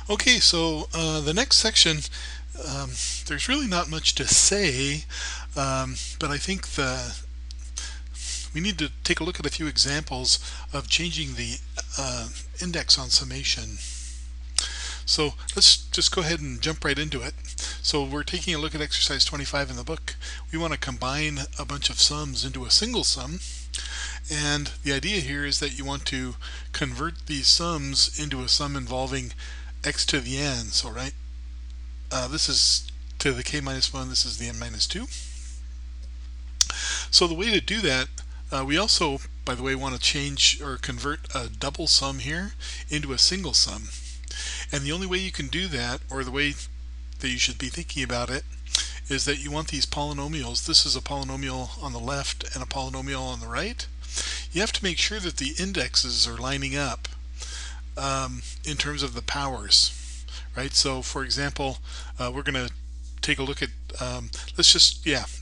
Okay, so the next section, um, there's really not much to say, but I think we need to take a look at a few examples of changing the index on summation. So let's just go ahead and jump right into it. So we're taking a look at exercise 25 in the book. We want to combine a bunch of sums into a single sum. And the idea here is that you want to convert these sums into a sum involving x to the n. So this is to the k minus 1, this is the n minus 2. So the way to do that, we also, by the way, want to change or convert a double sum here into a single sum. And the only way you can do that, or the way that you should be thinking about it, is that you want these polynomials. This is a polynomial on the left and a polynomial on the right. You have to make sure that the indexes are lining up in terms of the powers, right? So for example, we're going to take a look at,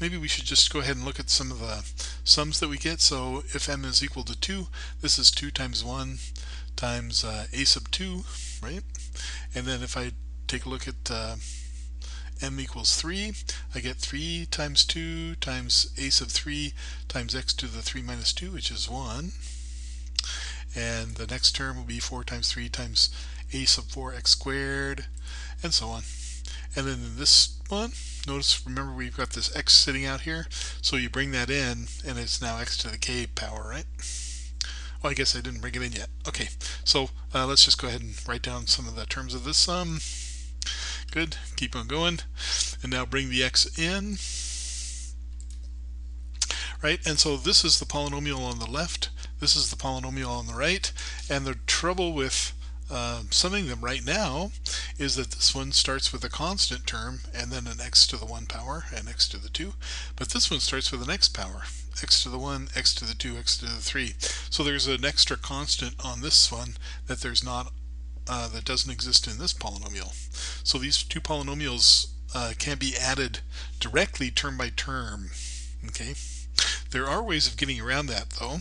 maybe we should just go ahead and look at some of the sums that we get. So if m is equal to 2, this is 2 times 1 times a sub 2, right? And then if I take a look at m equals 3, I get 3 times 2 times a sub 3 times x to the 3 minus 2, which is 1. And the next term will be 4 times 3 times a sub 4x squared, and so on. And then in this one, remember we've got this x sitting out here, so you bring that in, and it's now x to the k power, right? Well, I guess I didn't bring it in yet. Okay, so let's just go ahead and write down some of the terms of this sum. Good, keep on going. And now bring the x in, right? And so this is the polynomial on the left, this is the polynomial on the right, and the trouble with summing them right now is that this one starts with a constant term and then an x to the 1 power and x to the 2, but this one starts with an x power, x to the 1, x to the 2, x to the 3. So there's an extra constant on this one that there's not that doesn't exist in this polynomial. So these two polynomials can be added directly term by term. Okay, there are ways of getting around that though.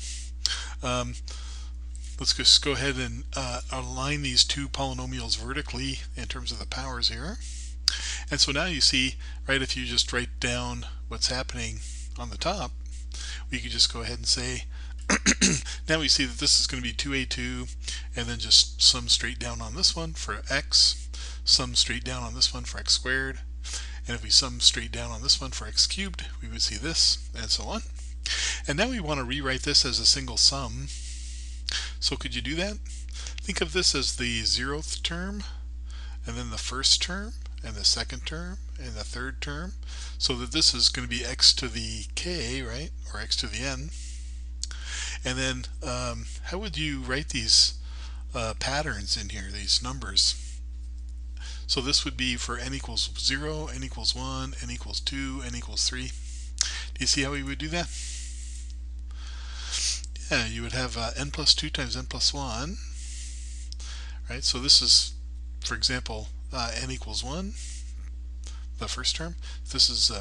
Let's just go ahead and align these two polynomials vertically in terms of the powers here. And so now you see, right, if you just write down what's happening on the top, we could just go ahead and say, now we see that this is going to be 2a2, and then just sum straight down on this one for x, sum straight down on this one for x squared, and if we sum straight down on this one for x cubed, we would see this, and so on. And now we want to rewrite this as a single sum. So could you do that? Think of this as the 0th term, and then the first term, and the second term, and the third term, so that this is going to be x to the k, right, or x to the n. And then how would you write these patterns in here, these numbers? So this would be for n equals 0, n equals 1, n equals 2, n equals 3. Do you see how we would do that? Yeah, you would have n plus 2 times n plus 1, right? So this is, for example, n equals 1, the first term. This is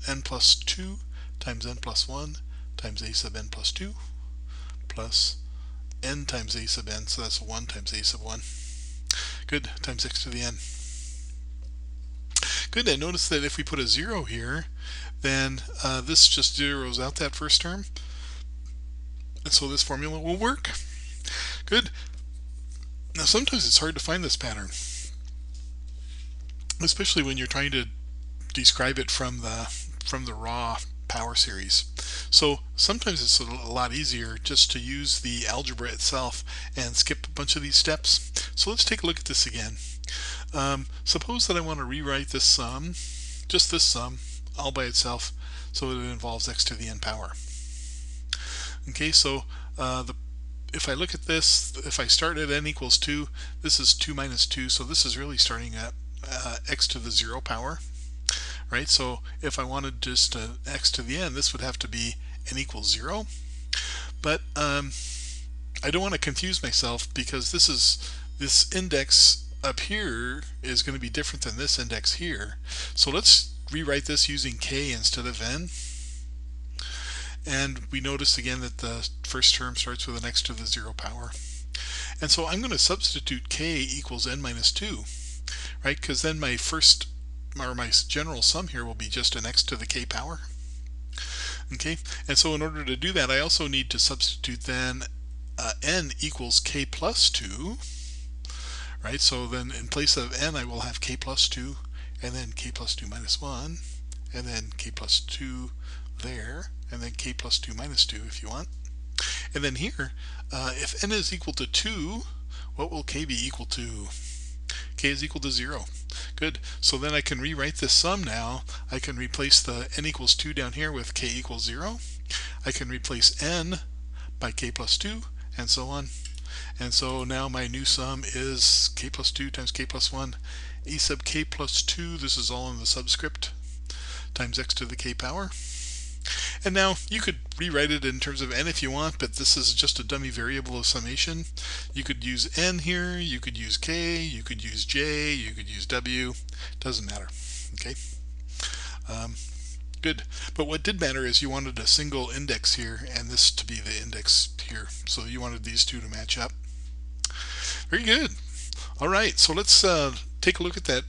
n plus 2 times n plus 1 times a sub n plus 2 plus n times a sub n, so that's 1 times a sub 1. Good, times x to the n. Good, and notice that if we put a 0 here, then this just zeroes out that first term, and so this formula will work. Good. Now sometimes it's hard to find this pattern, especially when you're trying to describe it from the raw power series. So sometimes it's a lot easier just to use the algebra itself and skip a bunch of these steps. So let's take a look at this again. Suppose that I want to rewrite this sum, just this sum, all by itself, so it involves x to the n power. Okay, so if I look at this, if I start at n equals 2, this is 2 minus 2, so this is really starting at x to the 0 power. Right, so if I wanted just x to the n, this would have to be n equals 0. But I don't want to confuse myself, because this index up here is going to be different than this index here. So let's rewrite this using k instead of n. And we notice again that the first term starts with an x to the 0 power. And so I'm going to substitute k equals n minus 2. right? Because then my first, or my general sum here will be just an x to the k power. Okay, and so in order to do that, I also need to substitute then n equals k plus 2, right? So then in place of n, I will have k plus 2, and then k plus 2 minus 1, and then k plus 2 there, and then k plus 2 minus 2 if you want. And then here, if n is equal to 2, what will k be equal to? K is equal to 0. Good. So then I can rewrite this sum now. I can replace the n equals 2 down here with k equals 0. I can replace n by k plus 2, and so on. And so now my new sum is k plus 2 times k plus 1, a sub k plus 2, this is all in the subscript, times x to the k power. And now you could rewrite it in terms of n if you want, but this is just a dummy variable of summation. You could use n here, you could use k, you could use j, you could use w, doesn't matter. Okay, good. But what did matter is you wanted a single index here and this to be the index here, so you wanted these two to match up. Very good. All right, so let's take a look at that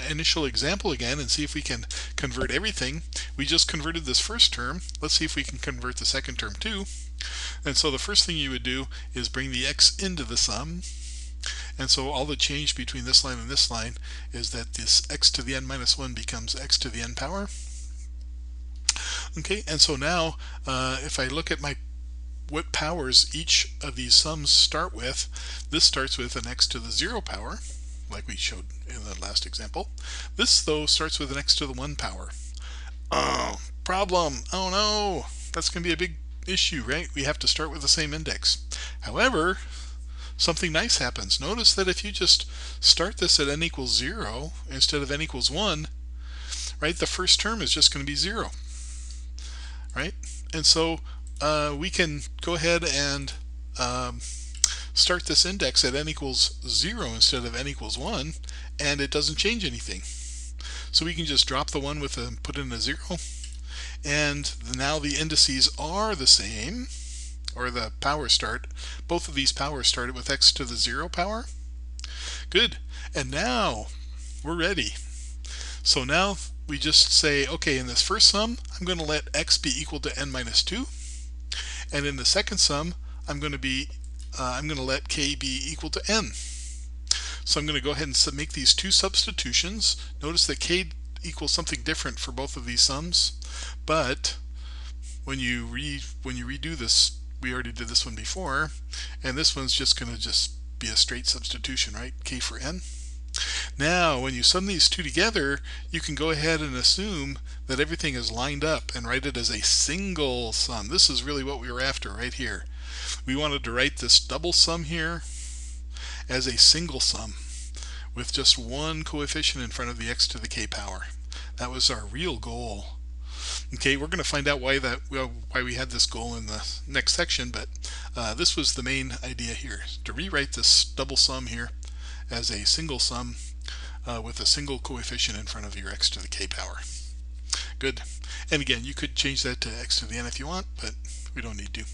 initial example again and see if we can convert everything. We just converted this first term. Let's see if we can convert the second term too. And so the first thing you would do is bring the x into the sum. And so all the change between this line and this line is that this x to the n minus 1 becomes x to the n power. Okay, and so now if I look at what powers each of these sums start with, this starts with an x to the 0 power, like we showed in the last example. This, though, starts with an x to the 1 power. Oh, problem. Oh no, that's going to be a big issue, right? We have to start with the same index. However, something nice happens. Notice that if you just start this at n equals 0 instead of n equals 1, right, the first term is just going to be 0, right? And so we can go ahead and start this index at n equals 0 instead of n equals 1, and it doesn't change anything. So we can just drop the 1 with put in a 0, and now the indices are the same, or the powers start. Both of these powers started with x to the 0 power. Good. And now we're ready. So now we just say, okay, in this first sum, I'm going to let x be equal to n minus 2. And in the second sum, I'm going to let k be equal to n. So I'm going to go ahead and make these two substitutions. Notice that k equals something different for both of these sums, but when you redo this, we already did this one before, and this one's just going to just be a straight substitution, right? K for n. Now, when you sum these two together, you can go ahead and assume that everything is lined up and write it as a single sum. This is really what we were after right here. We wanted to write this double sum here as a single sum with just one coefficient in front of the x to the k power. That was our real goal. Okay, we're going to find out why we had this goal in the next section, but this was the main idea here, to rewrite this double sum here as a single sum with a single coefficient in front of your x to the k power. Good. And again, you could change that to x to the n if you want, but we don't need to.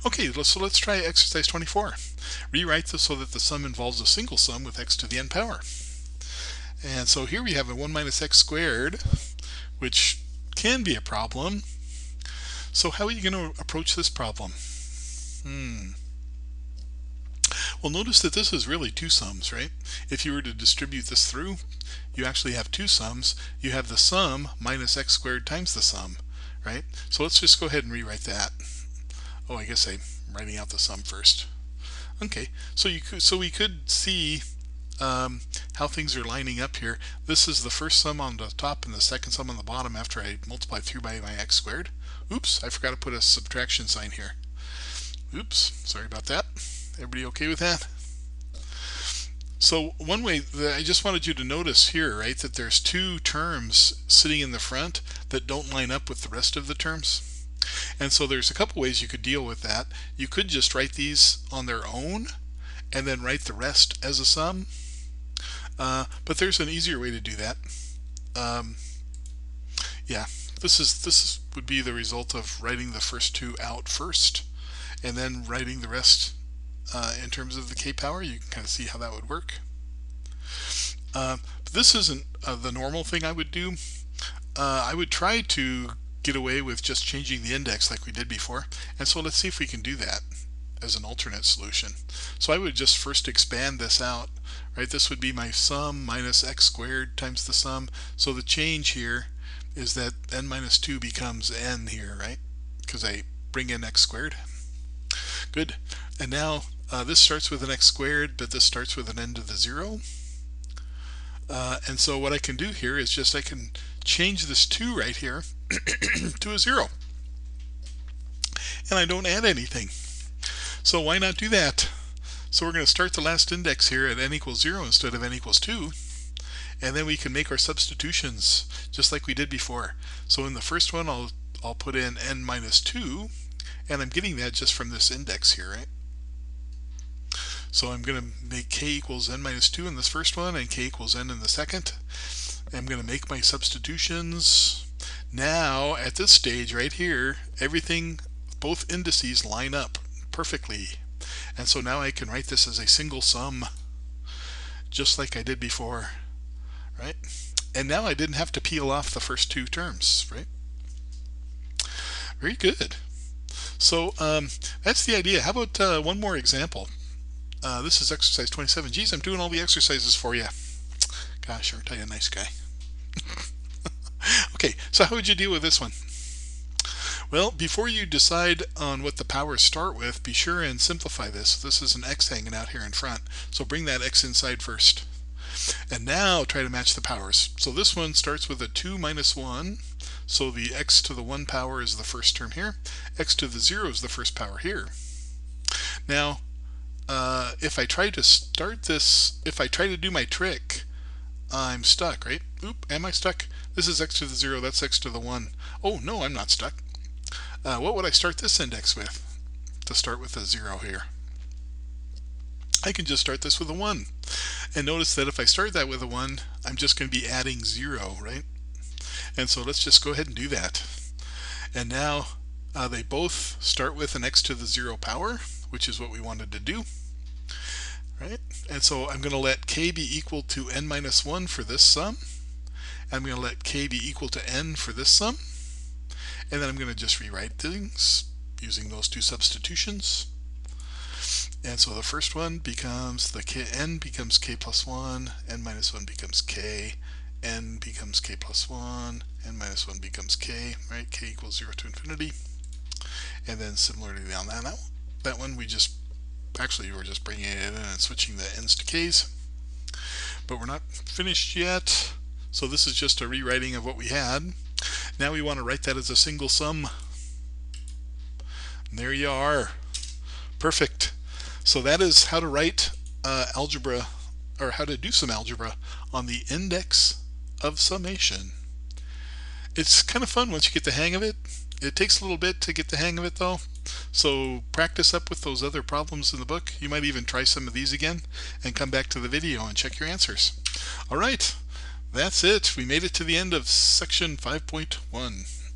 Okay, so let's try exercise 24. Rewrite this so that the sum involves a single sum with x to the n power. And so here we have a 1 minus x squared, which can be a problem. So how are you going to approach this problem? Well, notice that this is really two sums, right? If you were to distribute this through, you actually have two sums. You have the sum minus x squared times the sum, right? So let's just go ahead and rewrite that. Oh, I guess I'm writing out the sum first. Okay, so we could see how things are lining up here. This is the first sum on the top and the second sum on the bottom after I multiply through by my x squared. Oops, I forgot to put a subtraction sign here. Oops, sorry about that. Everybody okay with that? So one way that I just wanted you to notice here, right, that there's two terms sitting in the front that don't line up with the rest of the terms. And so there's a couple ways you could deal with that. You could just write these on their own and then write the rest as a sum. But there's an easier way to do that. Yeah, this would be the result of writing the first two out first and then writing the rest in terms of the k power. You can kind of see how that would work. This isn't the normal thing I would do. I would try to get away with just changing the index like we did before. And so let's see if we can do that as an alternate solution. So I would just first expand this out, right? This would be my sum minus x squared times the sum. So the change here is that n minus 2 becomes n here, right? Because I bring in x squared. Good. And now this starts with an x squared, but this starts with an n to the 0. And so what I can do here is just I can change this 2 right here to a 0. And I don't add anything. So why not do that? So we're going to start the last index here at n equals 0 instead of n equals 2. And then we can make our substitutions just like we did before. So in the first one I'll put in n minus 2, and I'm getting that just from this index here, right? So I'm going to make k equals n minus 2 in this first one and k equals n in the second. I'm going to make my substitutions. Now at this stage right here, everything, both indices line up perfectly. And so now I can write this as a single sum just like I did before, right? And now I didn't have to peel off the first two terms, right? Very good. So that's the idea. How about one more example? This is exercise 27. Geez, I'm doing all the exercises for you. Gosh, aren't I a nice guy? Okay, so how would you deal with this one? Well, before you decide on what the powers start with, be sure and simplify this. This is an x hanging out here in front, so bring that x inside first. And now try to match the powers. So this one starts with a 2 minus 1, so the x to the 1 power is the first term here. X to the 0 is the first power here. Now, if I try to start this, if I try to do my trick, I'm stuck, right? Oop, am I stuck? This is x to the 0, that's x to the 1. Oh, no, I'm not stuck. What would I start this index with? To start with a 0 here. I can just start this with a 1. And notice that if I start that with a 1, I'm just going to be adding 0, right? And so let's just go ahead and do that. And now they both start with an x to the 0 power, which is what we wanted to do, right? And so I'm going to let k be equal to n minus 1 for this sum. I'm going to let k be equal to n for this sum. And then I'm going to just rewrite things using those two substitutions. And so the first one becomes the n becomes k plus 1, n minus 1 becomes k, n becomes k plus 1, n minus 1 becomes k, right? K equals 0 to infinity. And then similarly on that one, we're just bringing it in and switching the n's to k's. But we're not finished yet. So this is just a rewriting of what we had. Now we want to write that as a single sum. And there you are. Perfect. So that is how to write algebra, or how to do some algebra on the index of summation. It's kind of fun once you get the hang of it. It takes a little bit to get the hang of it though. So practice up with those other problems in the book. You might even try some of these again and come back to the video and check your answers. All right, that's it. We made it to the end of section 5.1.